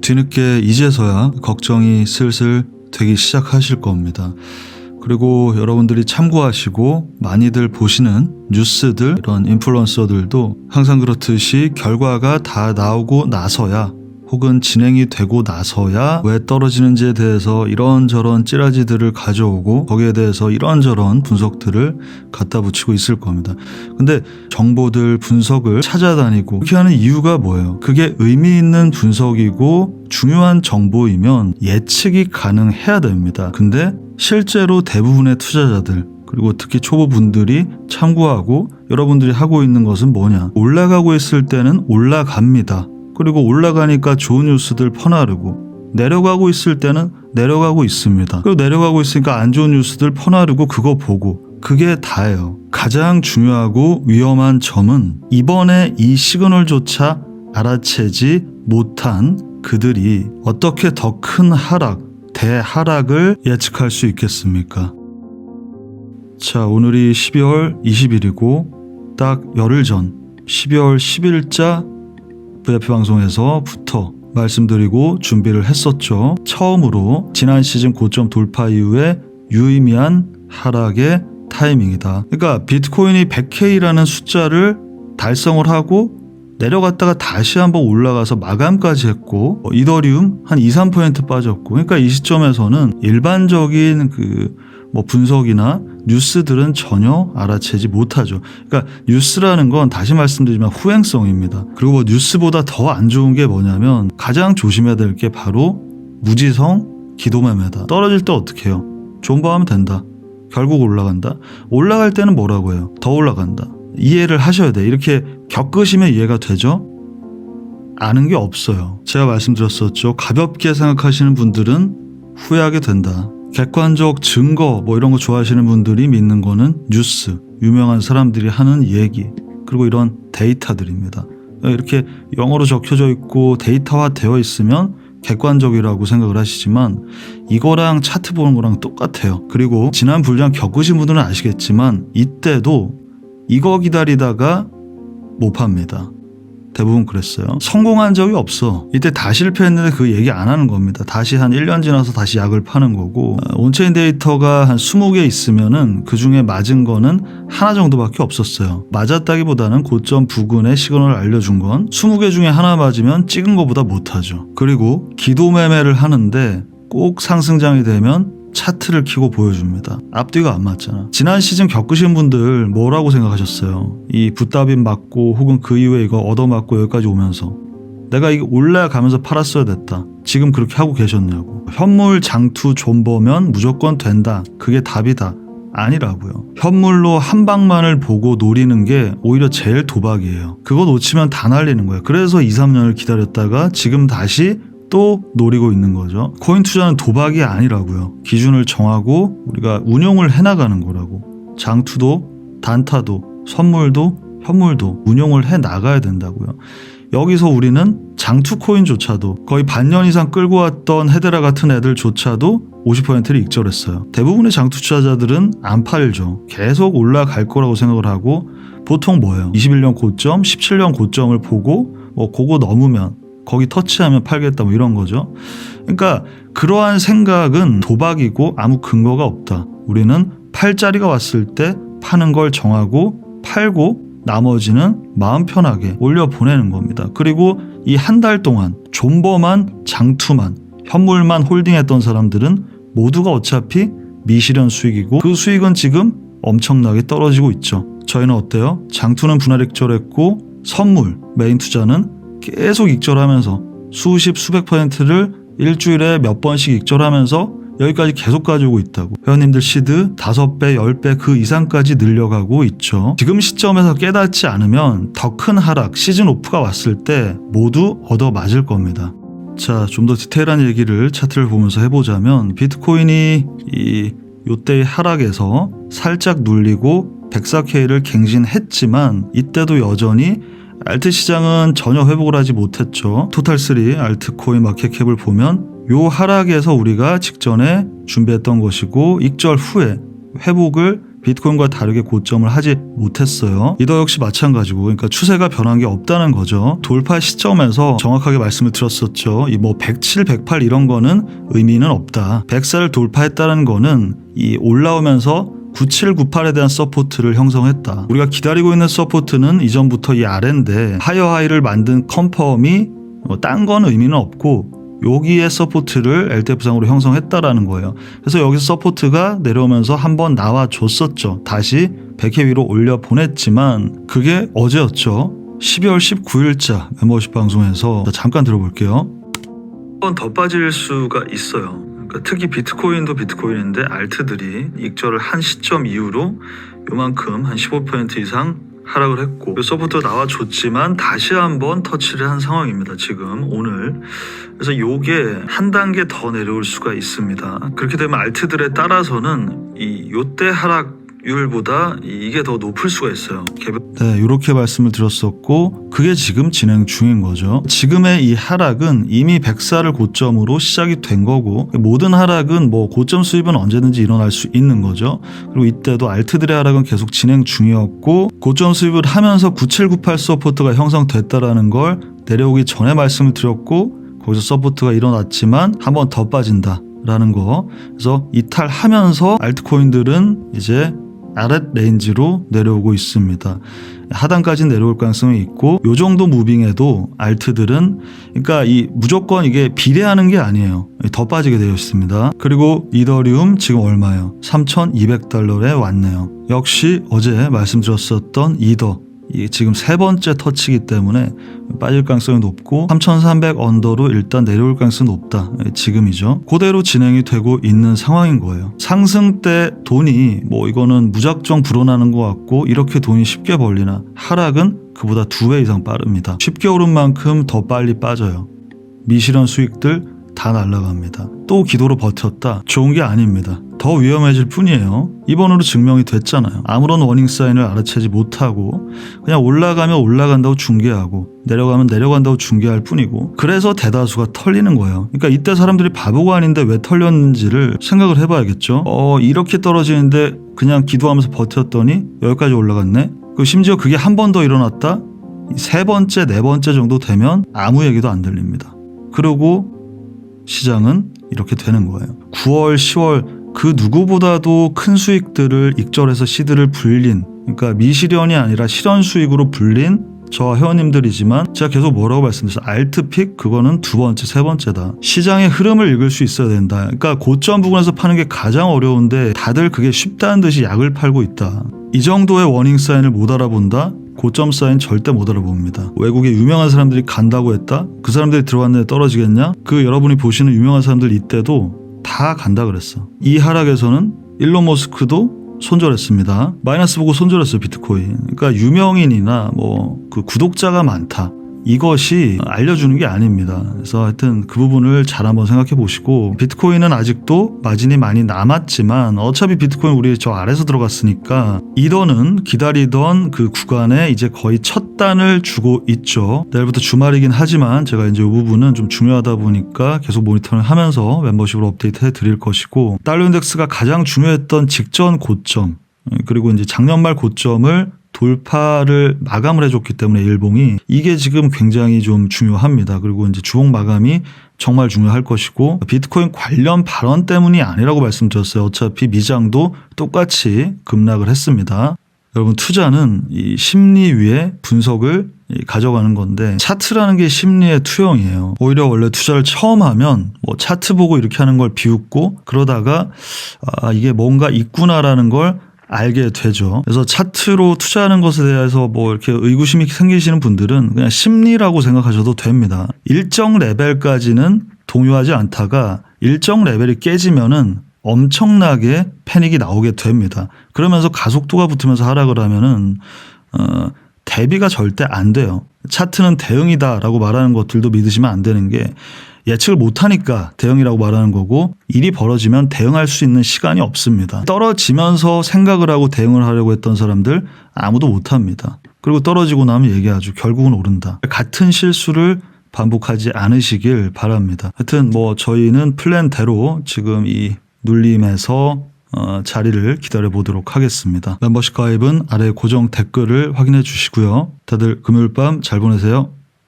뒤늦게 이제서야 걱정이 슬슬 되기 시작하실 겁니다. 그리고 여러분들이 참고하시고 많이들 보시는 뉴스들, 이런 인플루언서들도 항상 그렇듯이 결과가 다 나오고 나서야, 혹은 진행이 되고 나서야 왜 떨어지는지에 대해서 이런저런 찌라지들을 가져오고 거기에 대해서 이런저런 분석들을 갖다 붙이고 있을 겁니다. 근데 정보들, 분석을 찾아다니고 그렇게 하는 이유가 뭐예요? 그게 의미 있는 분석이고 중요한 정보이면 예측이 가능해야 됩니다. 근데 실제로 대부분의 투자자들, 그리고 특히 초보분들이 참고하고 여러분들이 하고 있는 것은 뭐냐? 올라가고 있을 때는 올라갑니다. 그리고 올라가니까 좋은 뉴스들 퍼나르고, 내려가고 있을 때는 내려가고 있습니다. 그리고 내려가고 있으니까 안 좋은 뉴스들 퍼나르고 그거 보고, 그게 다예요. 가장 중요하고 위험한 점은 이번에 이 시그널조차 알아채지 못한 그들이 어떻게 더 큰 하락, 대하락을 예측할 수 있겠습니까? 자, 오늘이 12월 20일이고 딱 열흘 전 12월 10일자 VIP 방송에서부터 말씀드리고 준비를 했었죠. 처음으로 지난 시즌 고점 돌파 이후에 유의미한 하락의 타이밍이다. 그러니까 비트코인이 100K라는 숫자를 달성을 하고 내려갔다가 다시 한번 올라가서 마감까지 했고, 이더리움 한 2-3% 빠졌고, 그러니까 이 시점에서는 일반적인 분석이나 뉴스들은 전혀 알아채지 못하죠. 그러니까 뉴스라는 건 다시 말씀드리지만 후행성입니다. 그리고 뉴스보다 더 안 좋은 게 뭐냐면 가장 조심해야 될 게 바로 무지성 기도매매다. 떨어질 때 어떻게 해요? 존버하면 된다. 결국 올라간다. 올라갈 때는 뭐라고 해요? 더 올라간다. 이해를 하셔야 돼. 이렇게 겪으시면 이해가 되죠? 아는 게 없어요. 제가 말씀드렸었죠. 가볍게 생각하시는 분들은 후회하게 된다. 객관적 증거 이런 거 좋아하시는 분들이 믿는 거는 뉴스, 유명한 사람들이 하는 얘기, 그리고 이런 데이터들입니다. 이렇게 영어로 적혀져 있고 데이터화 되어 있으면 객관적이라고 생각을 하시지만 이거랑 차트 보는 거랑 똑같아요. 그리고 지난 불장 겪으신 분들은 아시겠지만 이때도 이거 기다리다가 못 팝니다. 대부분 그랬어요. 성공한 적이 없어. 이때 다 실패했는데 그 얘기 안 하는 겁니다. 다시 한 1년 지나서 다시 약을 파는 거고, 온체인 데이터가 한 20개 있으면은 그 중에 맞은 거는 하나 정도밖에 없었어요. 맞았다기보다는 고점 부근의 시그널을 알려준 건 20개 중에 하나 맞으면 찍은 것보다 못하죠. 그리고 기도 매매를 하는데 꼭 상승장이 되면 차트를 켜고 보여줍니다. 앞뒤가 안 맞잖아. 지난 시즌 겪으신 분들 뭐라고 생각하셨어요? 이 붓다빈 맞고 혹은 그 이후에 이거 얻어맞고 여기까지 오면서 내가 이거 올라가면서 팔았어야 됐다. 지금 그렇게 하고 계셨냐고. 현물 장투 존버면 무조건 된다. 그게 답이다. 아니라고요. 현물로 한 방만을 보고 노리는 게 오히려 제일 도박이에요. 그거 놓치면 다 날리는 거예요. 그래서 2-3년을 기다렸다가 지금 다시 또 노리고 있는 거죠. 코인 투자는 도박이 아니라고요. 기준을 정하고 우리가 운용을 해나가는 거라고. 장투도 단타도 선물도 현물도 운용을 해나가야 된다고요. 여기서 우리는 장투 코인조차도 거의 반년 이상 끌고 왔던 헤데라 같은 애들조차도 50%를 익절했어요. 대부분의 장투 투자자들은 안 팔죠. 계속 올라갈 거라고 생각을 하고 보통 뭐예요? 21년 고점, 17년 고점을 보고 그거 넘으면 거기 터치하면 팔겠다 이런 거죠. 그러니까 그러한 생각은 도박이고 아무 근거가 없다. 우리는 팔 자리가 왔을 때 파는 걸 정하고 팔고 나머지는 마음 편하게 올려보내는 겁니다. 그리고 이 한 달 동안 존버만, 장투만, 현물만 홀딩했던 사람들은 모두가 어차피 미실현 수익이고 그 수익은 지금 엄청나게 떨어지고 있죠. 저희는 어때요? 장투는 분할 익절했고 선물, 메인 투자는 계속 익절하면서 수백 %를 일주일에 몇 번씩 익절하면서 여기까지 계속 가지고 있다고. 회원님들 시드 5배, 10배 그 이상까지 늘려가고 있죠. 지금 시점에서 깨닫지 않으면 더 큰 하락, 시즌 오프가 왔을 때 모두 얻어맞을 겁니다. 자, 좀 더 디테일한 얘기를 차트를 보면서 해보자면 비트코인이 요때의 하락에서 살짝 눌리고 104K를 갱신했지만 이때도 여전히 알트 시장은 전혀 회복을 하지 못했죠. 토탈3 알트코인 마켓캡을 보면 요 하락에서 우리가 직전에 준비했던 것이고 익절 후에 회복을 비트코인과 다르게 고점을 하지 못했어요. 이더 역시 마찬가지고, 그러니까 추세가 변한 게 없다는 거죠. 돌파 시점에서 정확하게 말씀을 드렸었죠. 이 뭐 107, 108 이런 거는 의미는 없다. 104를 돌파했다는 거는 이 올라오면서 9798에 대한 서포트를 형성했다. 우리가 기다리고 있는 서포트는 이전부터 이 아래인데 하이어 하이를 만든 컨펌이 딴 건 의미는 없고 여기에 서포트를 LTF상으로 형성했다라는 거예요. 그래서 여기서 서포트가 내려오면서 한번 나와줬었죠. 다시 100회 위로 올려보냈지만 그게 어제였죠. 12월 19일자 멤버십 방송에서 잠깐 들어볼게요. 한 번 더 빠질 수가 있어요. 그러니까 특히 비트코인도 비트코인인데 알트들이 익절을 한 시점 이후로 요만큼 한 15% 이상 하락을 했고 서포트가 나와줬지만 다시 한번 터치를 한 상황입니다. 지금 오늘. 그래서 요게 한 단계 더 내려올 수가 있습니다. 그렇게 되면 알트들에 따라서는 이 요때 하락률보다 이게 더 높을 수가 있어요. 네, 이렇게 말씀을 드렸었고 그게 지금 진행 중인 거죠. 지금의 이 하락은 이미 104를 고점으로 시작이 된 거고 모든 하락은 뭐 고점 수입은 언제든지 일어날 수 있는 거죠. 그리고 이때도 알트들의 하락은 계속 진행 중이었고 고점 수입을 하면서 9798 서포트가 형성됐다라는 걸 내려오기 전에 말씀을 드렸고 거기서 서포트가 일어났지만 한 번 더 빠진다라는 거. 그래서 이탈하면서 알트코인들은 이제 아랫 레인지로 내려오고 있습니다. 하단까지 내려올 가능성이 있고 요 정도 무빙에도 알트들은 그러니까 이 무조건 이게 비례하는 게 아니에요. 더 빠지게 되어 있습니다. 그리고 이더리움 지금 얼마예요? 3,200달러에 왔네요. 역시 어제 말씀드렸었던 이더 이게 지금 세 번째 터치이기 때문에 빠질 가능성이 높고 3,300 언더로 일단 내려올 가능성이 높다. 지금이죠. 그대로 진행이 되고 있는 상황인 거예요. 상승 때 돈이 뭐 이거는 무작정 불어나는 것 같고 이렇게 돈이 쉽게 벌리나 하락은 그보다 2배 이상 빠릅니다. 쉽게 오른 만큼 더 빨리 빠져요. 미실현 수익들 다 날아갑니다. 또 기도로 버텼다. 좋은 게 아닙니다. 더 위험해질 뿐이에요. 이번으로 증명이 됐잖아요. 아무런 워닝 사인을 알아채지 못하고 그냥 올라가면 올라간다고 중계하고 내려가면 내려간다고 중계할 뿐이고 그래서 대다수가 털리는 거예요. 그러니까 이때 사람들이 바보가 아닌데 왜 털렸는지를 생각을 해봐야겠죠. 이렇게 떨어지는데 그냥 기도하면서 버텼더니 여기까지 올라갔네. 심지어 그게 한 번 더 일어났다. 세 번째, 네 번째 정도 되면 아무 얘기도 안 들립니다. 그리고 시장은 이렇게 되는 거예요. 9월, 10월 그 누구보다도 큰 수익들을 익절해서 시드를 불린 그러니까 미실현이 아니라 실현 수익으로 불린 저와 회원님들이지만 제가 계속 뭐라고 말씀드렸어요. 알트픽 그거는 두 번째, 세 번째다. 시장의 흐름을 읽을 수 있어야 된다. 그러니까 고점 부근에서 파는 게 가장 어려운데 다들 그게 쉽다는 듯이 약을 팔고 있다. 이 정도의 워닝 사인을 못 알아본다? 고점 사인 절대 못 알아봅니다. 외국에 유명한 사람들이 간다고 했다? 그 사람들이 들어왔는데 떨어지겠냐? 그 여러분이 보시는 유명한 사람들 이때도 다 간다 그랬어. 이 하락에서는 일론 머스크도 손절했습니다. 마이너스 보고 손절했어요. 비트코인. 그러니까 유명인이나 뭐 그 구독자가 많다. 이것이 알려주는 게 아닙니다. 그래서 하여튼 그 부분을 잘 한번 생각해 보시고 비트코인은 아직도 마진이 많이 남았지만 어차피 비트코인 우리 저 아래서 들어갔으니까 이더는 기다리던 그 구간에 이제 거의 첫 단을 주고 있죠. 내일부터 주말이긴 하지만 제가 이제 이 부분은 좀 중요하다 보니까 계속 모니터링 하면서 멤버십으로 업데이트 해 드릴 것이고 달러 인덱스가 가장 중요했던 직전 고점 그리고 이제 작년 말 고점을 돌파를 마감을 해줬기 때문에 일봉이 이게 지금 굉장히 좀 중요합니다. 그리고 이제 주봉 마감이 정말 중요할 것이고 비트코인 관련 발언 때문이 아니라고 말씀드렸어요. 어차피 미장도 똑같이 급락을 했습니다. 여러분 투자는 이 심리 위에 분석을 가져가는 건데 차트라는 게 심리의 투영이에요. 오히려 원래 투자를 처음 하면 뭐 차트 보고 이렇게 하는 걸 비웃고 그러다가 이게 뭔가 있구나라는 걸 알게 되죠. 그래서 차트로 투자하는 것에 대해서 뭐 이렇게 의구심이 생기시는 분들은 그냥 심리라고 생각하셔도 됩니다. 일정 레벨까지는 동요하지 않다가 일정 레벨이 깨지면은 엄청나게 패닉이 나오게 됩니다. 그러면서 가속도가 붙으면서 하락을 하면은 대비가 절대 안 돼요. 차트는 대응이다라고 말하는 것들도 믿으시면 안 되는 게 예측을 못하니까 대응이라고 말하는 거고 일이 벌어지면 대응할 수 있는 시간이 없습니다. 떨어지면서 생각을 하고 대응을 하려고 했던 사람들 아무도 못합니다. 그리고 떨어지고 나면 얘기하죠. 결국은 오른다. 같은 실수를 반복하지 않으시길 바랍니다. 하여튼 뭐 저희는 플랜대로 지금 이 눌림에서 자리를 기다려 보도록 하겠습니다. 멤버십 가입은 아래 고정 댓글을 확인해 주시고요. 다들 금요일 밤 잘 보내세요.